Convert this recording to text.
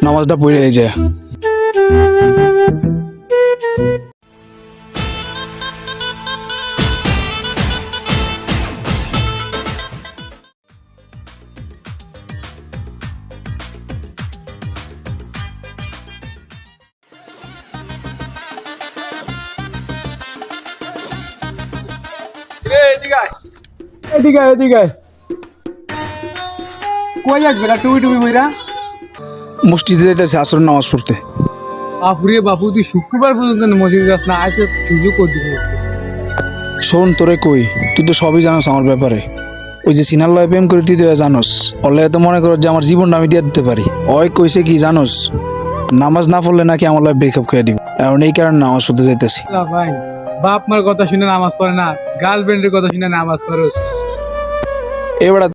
নামাজটা পড়ে এই যে এদিকে কই যাস বেটা টুবি টুবি বইরা মসজিদে যাইতেছে আসর নামাজ পড়তে। বাপুরে বাপু তুই শুক্রবার পর্যন্ত মসজিদে যাস না আজকে সুযোগ করে দিবি শোন তোরে কই, তুই তো সবই জানোস আমার ব্যাপারে। ওই যে সিনার লয় প্রেম করে তুই তো জানোস, অলে এত মনে করো যে আমার জীবনটা আমি দিয়ে দিতে পারি। ওই কইছে কি জানোস, নামাজ না পড়লে নাকি আমার লয় ব্রেকআপ খেয়ে দিব। এখন এই কারণে নামাজ পড়তে যাইতেছি। ভাই বাপ মার কথা শুনে নামাজ পড়ে না, গার্লফ্রেন্ডের কথা শুনে নামাজ পড়ে এবার